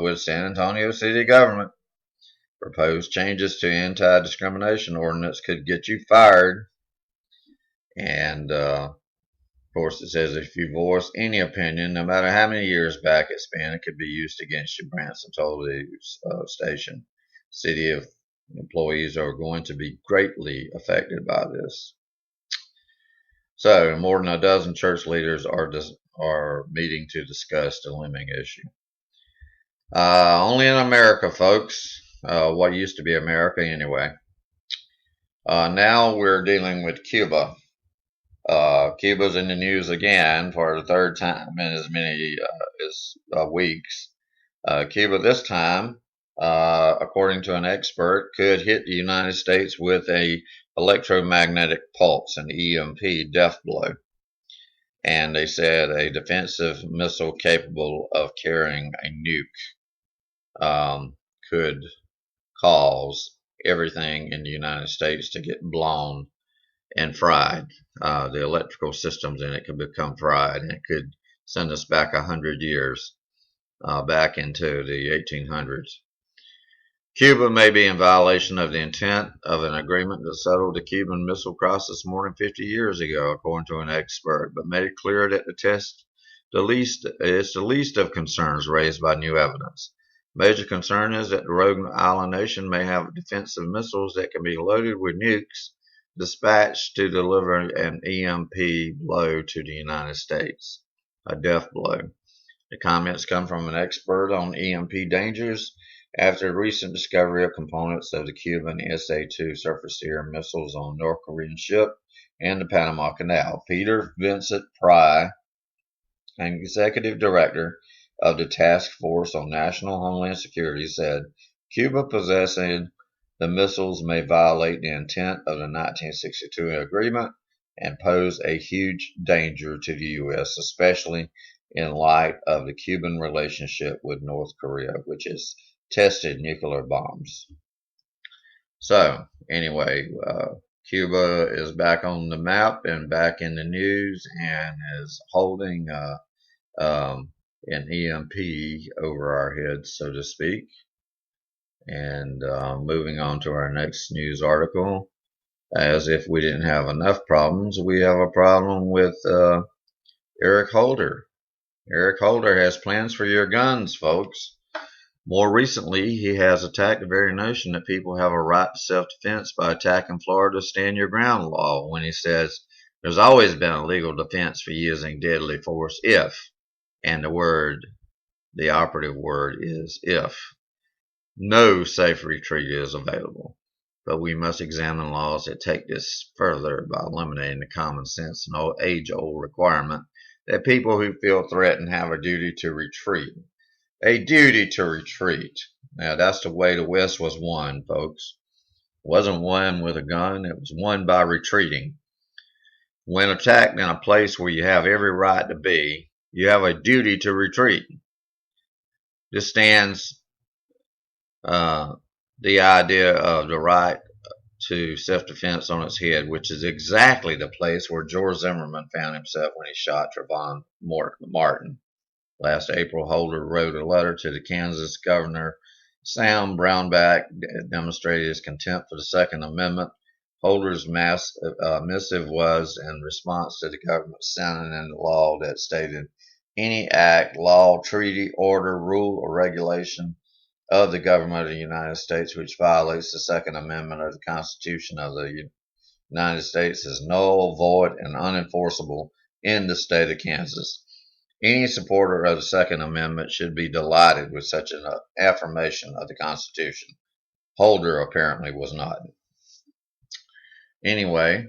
with San Antonio city government. Proposed changes to anti-discrimination ordinance could get you fired. And of course, it says if you voice any opinion, no matter how many years back it's been, it could be used against you. Branson told the station. City of employees are going to be greatly affected by this. So, more than a dozen church leaders are meeting to discuss the lemming issue. Only in America, folks. What used to be America, anyway. Now we're dealing with Cuba. Cuba's in the news again for the third time in as many weeks. Cuba this time, according to an expert, could hit the United States with a electromagnetic pulse, an EMP death blow. And they said a defensive missile capable of carrying a nuke could cause everything in the United States to get blown and fried. The electrical systems in it could become fried, and it could send us back 100 years, back into the 1800s. Cuba may be in violation of the intent of an agreement that settled the Cuban Missile Crisis more than 50 years ago, according to an expert, but made it clear that it's the least of concerns raised by new evidence. Major concern is that the rogue island nation may have defensive missiles that can be loaded with nukes dispatched to deliver an EMP blow to the United States, a death blow. The comments come from an expert on EMP dangers after the recent discovery of components of the Cuban SA-2 surface-to-air missiles on North Korean ship and the Panama Canal. Peter Vincent Pry, an executive director of the Task Force on National Homeland Security, said Cuba possessing the missiles may violate the intent of the 1962 agreement and pose a huge danger to the U.S., especially in light of the Cuban relationship with North Korea, which has tested nuclear bombs. So, anyway, Cuba is back on the map and back in the news and is holding an EMP over our heads, so to speak. And moving on to our next news article, as if we didn't have enough problems, we have a problem with Eric Holder. Eric Holder has plans for your guns, folks. More recently, he has attacked the very notion that people have a right to self-defense by attacking Florida's stand your ground law when he says there's always been a legal defense for using deadly force if, and the operative word is if, no safe retreat is available. But we must examine laws that take this further by eliminating the common sense and age-old requirement that people who feel threatened have a duty to retreat. A duty to retreat. Now, that's the way the West was won, folks. It wasn't won with a gun. It was won by retreating. When attacked in a place where you have every right to be, you have a duty to retreat. This stands the idea of the right to self-defense on its head, which is exactly the place where George Zimmerman found himself when he shot Trayvon Martin. Last April, Holder wrote a letter to the Kansas Governor Sam Brownback demonstrated his contempt for the Second Amendment. Holder's missive was in response to the government signing into law that stated any act, law, treaty, order, rule, or regulation of the government of the United States which violates the Second Amendment of the Constitution of the United States is null, void, and unenforceable in the state of Kansas. Any supporter of the Second Amendment should be delighted with such an affirmation of the Constitution. Holder apparently was not. Anyway,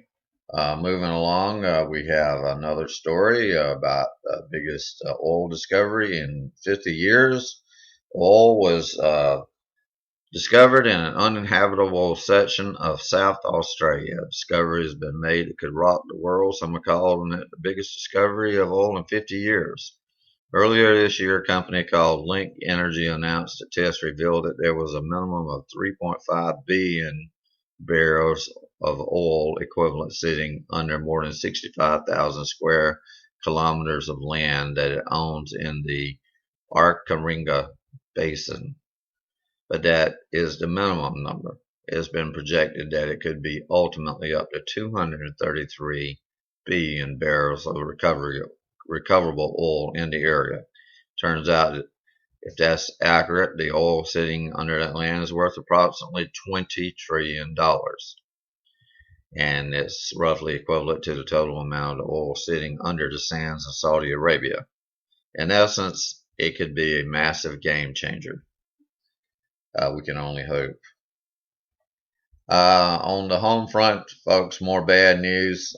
moving along, we have another story about the biggest oil discovery in 50 years. Oil was discovered in an uninhabitable section of South Australia. A discovery has been made that could rock the world. Some are calling it the biggest discovery of oil in 50 years. Earlier this year, a company called Link Energy announced that tests revealed that there was a minimum of 3.5 billion barrels of oil equivalent sitting under more than 65,000 square kilometers of land that it owns in the Arkaringa basin, but that is the minimum number. It has been projected that it could be ultimately up to 233 billion barrels of recoverable oil in the area. Turns out that if that's accurate, the oil sitting under that land is worth approximately $20 trillion. And it's roughly equivalent to the total amount of oil sitting under the sands in Saudi Arabia. In essence, it could be a massive game changer. We can only hope. On the home front, folks, more bad news.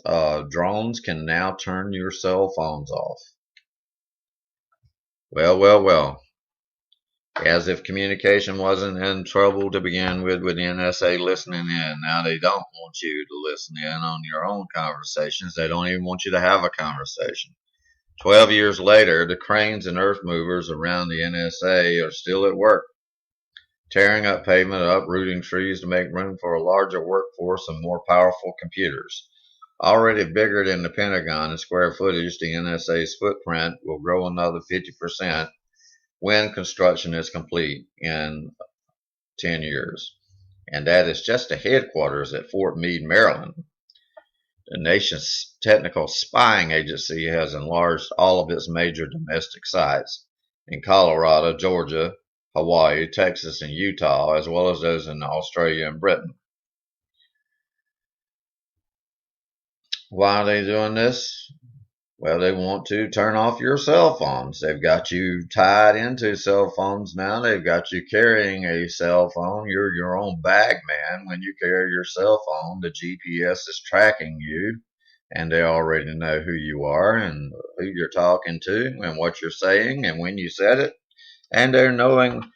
Drones can now turn your cell phones off. Well. As if communication wasn't in trouble to begin with the NSA listening in. Now they don't want you to listen in on your own conversations. They don't even want you to have a conversation. 12 years later, the cranes and earth movers around the NSA are still at work, tearing up pavement, uprooting trees to make room for a larger workforce and more powerful computers. Already bigger than the Pentagon in square footage, the NSA's footprint will grow another 50% when construction is complete in 10 years. And that is just the headquarters at Fort Meade, Maryland. The nation's technical spying agency has enlarged all of its major domestic sites in Colorado, Georgia, Hawaii, Texas, and Utah, as well as those in Australia and Britain. Why are they doing this? Well, they want to turn off your cell phones. They've got you tied into cell phones now. They've got you carrying a cell phone. You're your own bag man when you carry your cell phone. The GPS is tracking you, and they already know who you are and who you're talking to and what you're saying and when you said it. And they're knowing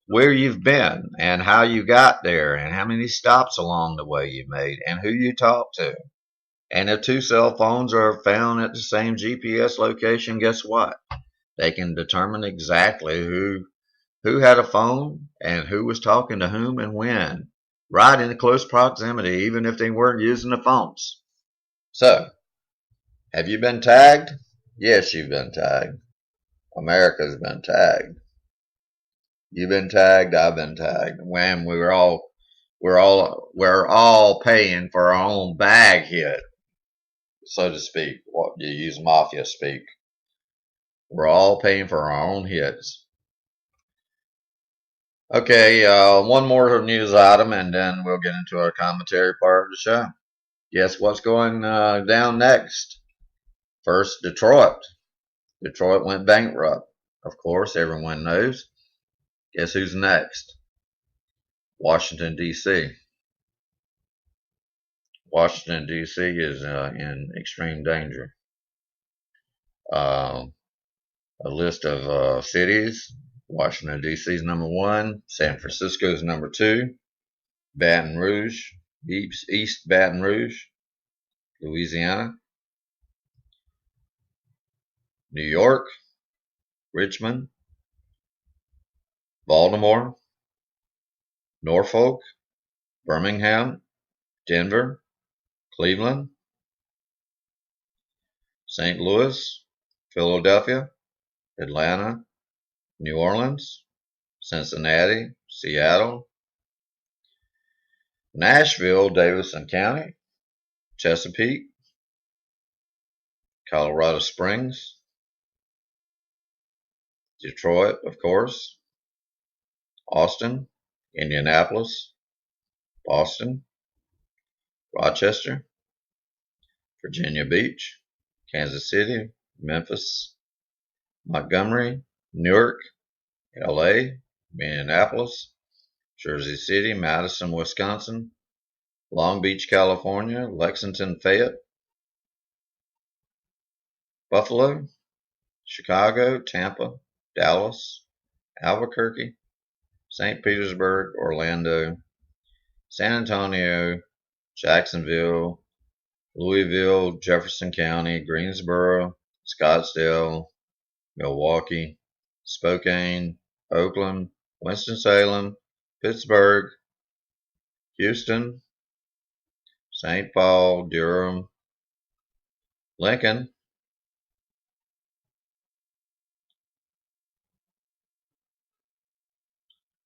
where you've been and how you got there and how many stops along the way you made and who you talked to. And if two cell phones are found at the same GPS location, guess what? They can determine exactly who had a phone and who was talking to whom and when, right in close proximity, even if they weren't using the phones. So, have you been tagged? Yes, you've been tagged. America's been tagged. You've been tagged. I've been tagged. When we're all paying for our own bag hit, so to speak. What you use mafia speak. We're all paying for our own hits. Okay, one more news item, and then we'll get into our commentary part of the show. Guess what's going down next? First, Detroit. Detroit went bankrupt. Of course, everyone knows. Guess who's next? Washington, D.C. Washington, D.C. is in extreme danger. A list of cities. Washington, D.C. is number 1. San Francisco is number 2. Baton Rouge, East Baton Rouge, Louisiana. New York, Richmond, Baltimore, Norfolk, Birmingham, Denver, Cleveland, St. Louis, Philadelphia, Atlanta, New Orleans, Cincinnati, Seattle, Nashville, Davidson County, Chesapeake, Colorado Springs, Detroit, of course, Austin, Indianapolis, Boston, Rochester, Virginia Beach, Kansas City, Memphis, Montgomery, Newark, LA, Minneapolis, Jersey City, Madison, Wisconsin, Long Beach, California, Lexington, Fayette, Buffalo, Chicago, Tampa, Dallas, Albuquerque, St. Petersburg, Orlando, San Antonio, Jacksonville, Louisville, Jefferson County, Greensboro, Scottsdale, Milwaukee, Spokane, Oakland, Winston-Salem, Pittsburgh, Houston, St. Paul, Durham, Lincoln,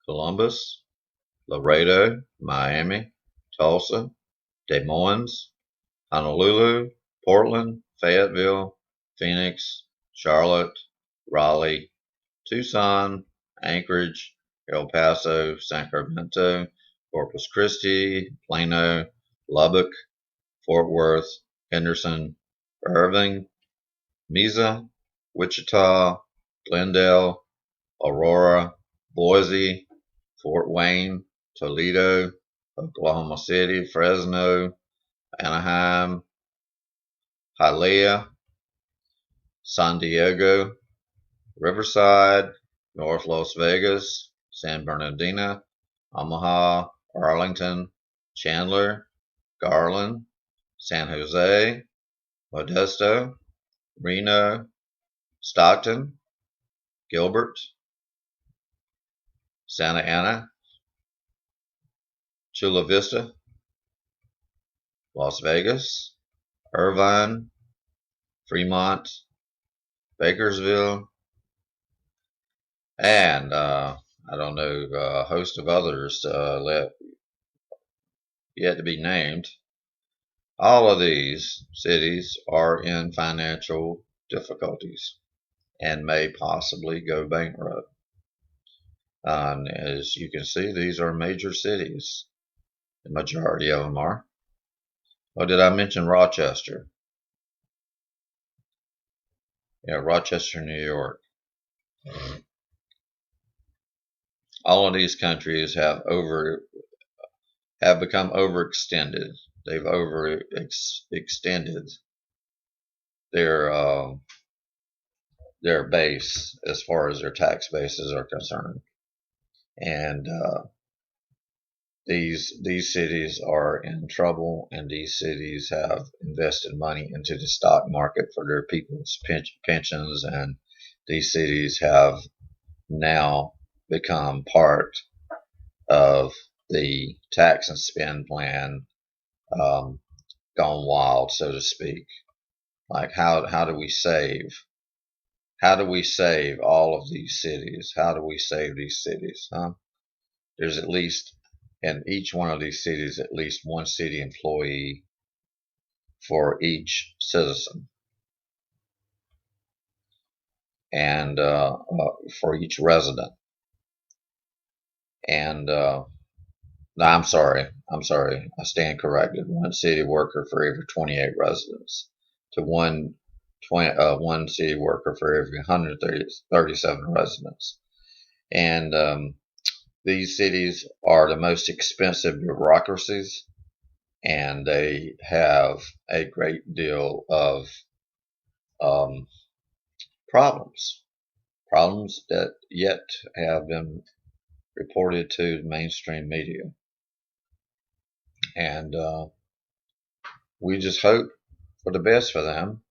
Columbus, Laredo, Miami, Tulsa, Des Moines, Honolulu, Portland, Fayetteville, Phoenix, Charlotte, Raleigh, Tucson, Anchorage, El Paso, Sacramento, Corpus Christi, Plano, Lubbock, Fort Worth, Henderson, Irving, Mesa, Wichita, Glendale, Aurora, Boise, Fort Wayne, Toledo, Oklahoma City, Fresno, Anaheim, Hialeah, San Diego, Riverside, North Las Vegas, San Bernardino, Omaha, Arlington, Chandler, Garland, San Jose, Modesto, Reno, Stockton, Gilbert, Santa Ana, Chula Vista, Las Vegas, Irvine, Fremont, Bakersville, and I don't know, a host of others yet to be named. All of these cities are in financial difficulties and may possibly go bankrupt. As you can see, these are major cities. The majority of them are. Oh, did I mention Rochester? Yeah, Rochester, New York. All of these countries have become overextended. They've overextended their base as far as their tax bases are concerned, and these cities are in trouble, and these cities have invested money into the stock market for their people's pensions, and these cities have now become part of the tax and spend plan, gone wild, so to speak. Like how do we save? How do we save all of these cities? How do we save these cities? There's at least in each one of these cities at least one city employee for each citizen, and for each resident. And no, I'm sorry. I stand corrected. One city worker for every 28 residents to one city worker for every 137 residents. And these cities are the most expensive bureaucracies, and they have a great deal of problems that yet have been reported to the mainstream media. And we just hope for the best for them.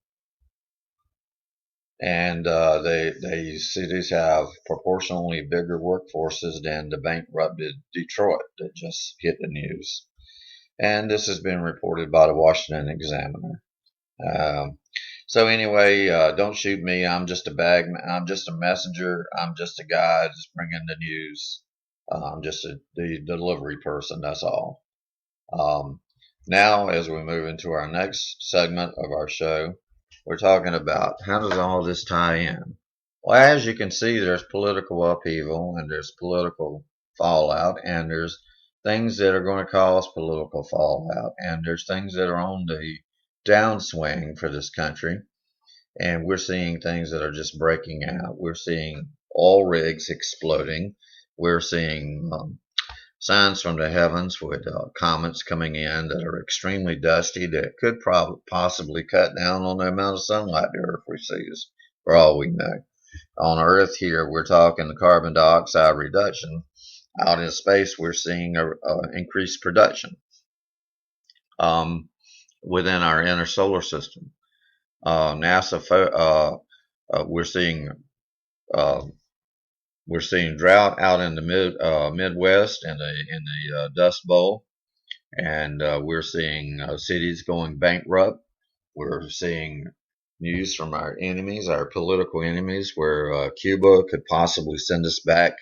And these cities have proportionally bigger workforces than the bankrupted Detroit that just hit the news. And this has been reported by the Washington Examiner. So anyway, don't shoot me. I'm just a messenger. I'm just a guy just bringing the news. I'm just the delivery person. That's all. Now, as we move into our next segment of our show, we're talking about how does all this tie in? Well, as you can see, there's political upheaval, and there's political fallout, and there's things that are going to cause political fallout, and there's things that are on the downswing for this country, and we're seeing things that are just breaking out. We're seeing oil rigs exploding. We're seeing signs from the heavens with comets coming in that are extremely dusty that could possibly cut down on the amount of sunlight the Earth receives, for all we know. On Earth here, we're talking the carbon dioxide reduction. Out in space, we're seeing increased production within our inner solar system. NASA, we're seeing drought out in the Midwest and in the Dust Bowl, and we're seeing cities going bankrupt. We're seeing news from our enemies, our political enemies, where Cuba could possibly send us back